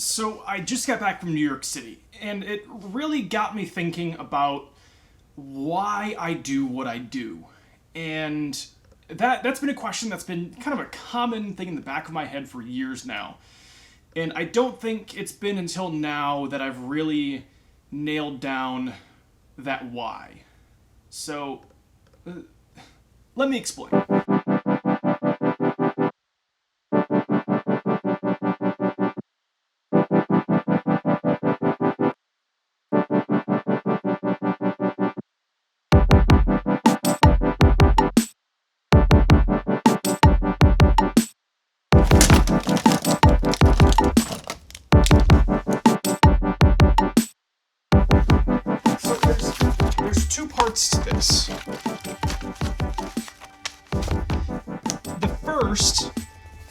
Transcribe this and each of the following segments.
So I just got back from New York City, and it really got me thinking about why I do what I do. And that's been a question that's been kind of a common thing in the back of my head for years now. And I don't think it's been until now that I've really nailed down that why. So, let me explain. So there's two parts to this. The first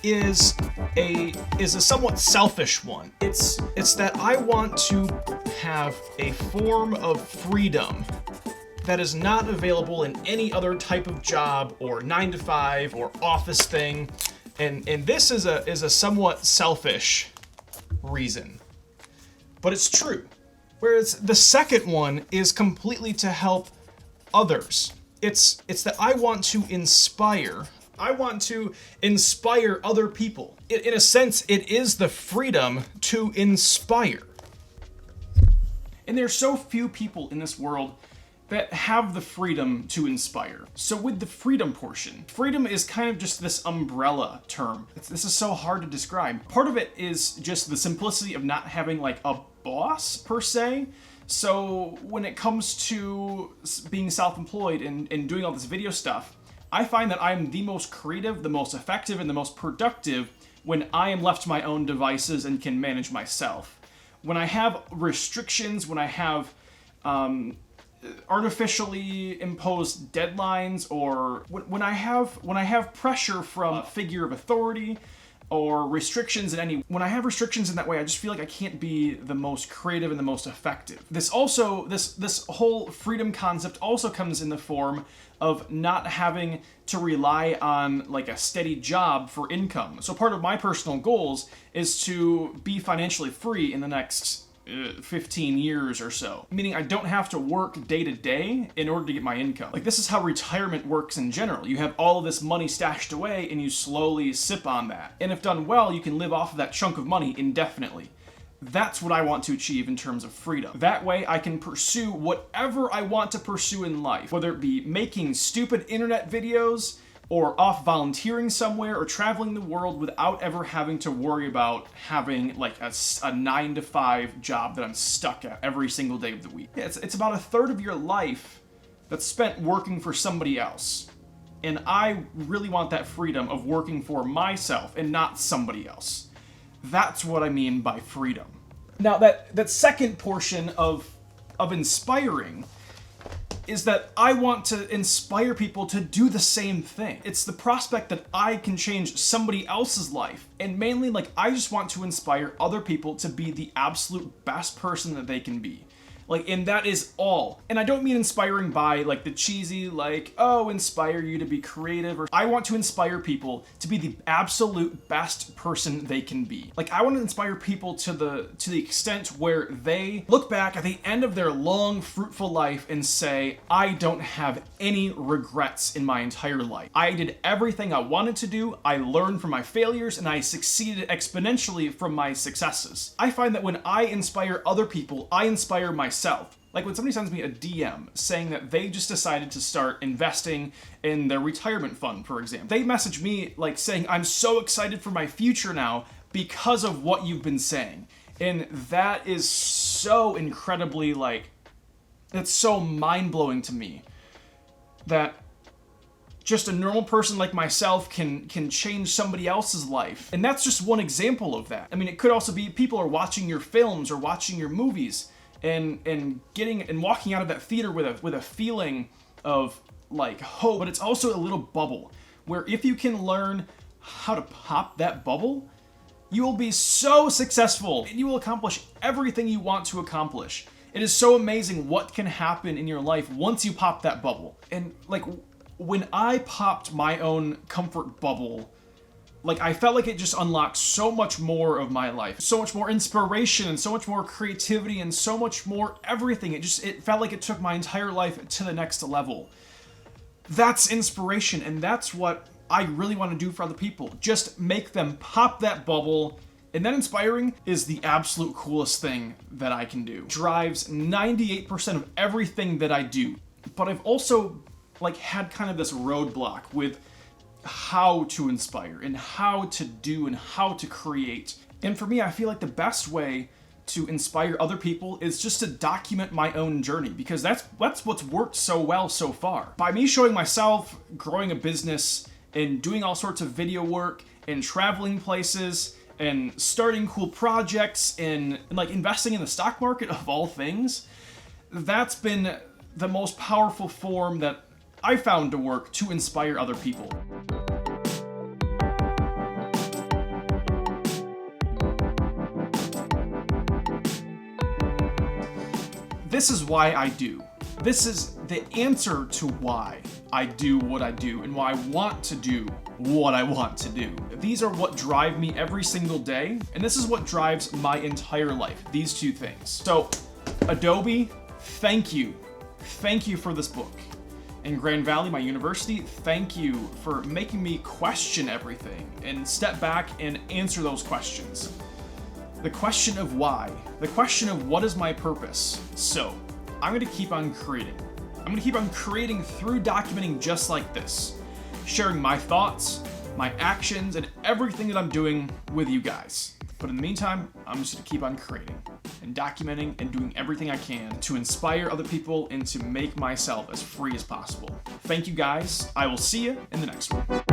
is a somewhat selfish one. It's that I want to have a form of freedom that is not available in any other type of job or 9-to-5 or office thing. And this is a somewhat selfish reason. But it's true. Whereas the second one is completely to help others. It's that I want to inspire. I want to inspire other people. In a sense, it is the freedom to inspire. And there are so few people in this world that have the freedom to inspire. So with the freedom portion, freedom is kind of just this umbrella term. This is so hard to describe. Part of it is just the simplicity of not having like a boss per se. So when it comes to being self-employed and doing all this video stuff, I find that I'm the most creative, the most effective, and the most productive when I am left to my own devices and can manage myself. When I have restrictions, when I have artificially imposed deadlines, or when I have pressure from a figure of authority or restrictions when I have restrictions in that way, I just feel like I can't be the most creative and the most effective. This whole freedom concept also comes in the form of not having to rely on like a steady job for income. So part of my personal goals is to be financially free in the next 15 years or so. Meaning I don't have to work day to day in order to get my income. Like, this is how retirement works in general. You have all of this money stashed away and you slowly sip on that. And if done well, you can live off of that chunk of money indefinitely. That's what I want to achieve in terms of freedom. That way I can pursue whatever I want to pursue in life, whether it be making stupid internet videos, or off volunteering somewhere, or traveling the world without ever having to worry about having like a 9-to-5 job that I'm stuck at every single day of the week. It's about a third of your life that's spent working for somebody else. And I really want that freedom of working for myself and not somebody else. That's what I mean by freedom. Now that second portion of inspiring is that I want to inspire people to do the same thing. It's the prospect that I can change somebody else's life. And mainly, like, I just want to inspire other people to be the absolute best person that they can be. Like, and that is all. And I don't mean inspiring by, like, the cheesy, like, oh, inspire you to be creative. Or I want to inspire people to be the absolute best person they can be. Like, I want to inspire people to the extent where they look back at the end of their long, fruitful life and say, I don't have any regrets in my entire life. I did everything I wanted to do, I learned from my failures, and I succeeded exponentially from my successes. I find that when I inspire other people, I inspire myself. Like when somebody sends me a DM saying that they just decided to start investing in their retirement fund, for example. They message me like saying, I'm so excited for my future now because of what you've been saying. And that is so incredibly, like, it's so mind-blowing to me that just a normal person like myself can change somebody else's life. And that's just one example of that. I mean, it could also be people are watching your films or watching your movies and getting and walking out of that theater with a feeling of like hope, but it's also a little bubble where if you can learn how to pop that bubble, you will be so successful and you will accomplish everything you want to accomplish. It is so amazing what can happen in your life once you pop that bubble. And like when I popped my own comfort bubble Like, I felt like it just unlocked so much more of my life, so much more inspiration and so much more creativity and so much more everything. It felt like it took my entire life to the next level. That's inspiration, and that's what I really want to do for other people. Just make them pop that bubble. And that inspiring is the absolute coolest thing that I can do. Drives 98% of everything that I do. But I've also had kind of this roadblock with how to inspire and how to do and how to create. And for me, I feel like the best way to inspire other people is just to document my own journey, because that's what's worked so well so far. By me showing myself, growing a business, and doing all sorts of video work, and traveling places, and starting cool projects, and investing in the stock market of all things, that's been the most powerful form that I found to work to inspire other people. This is why I do. This is the answer to why I do what I do and why I want to do what I want to do. These are what drive me every single day, and this is what drives my entire life, these two things. So, Adobe, thank you. Thank you for this book. In Grand Valley, my university, thank you for making me question everything and step back and answer those questions. The question of why, the question of what is my purpose. So, I'm gonna keep on creating. I'm gonna keep on creating through documenting just like this, sharing my thoughts, my actions, and everything that I'm doing with you guys. But in the meantime, I'm just gonna keep on creating and documenting and doing everything I can to inspire other people and to make myself as free as possible. Thank you guys. I will see you in the next one.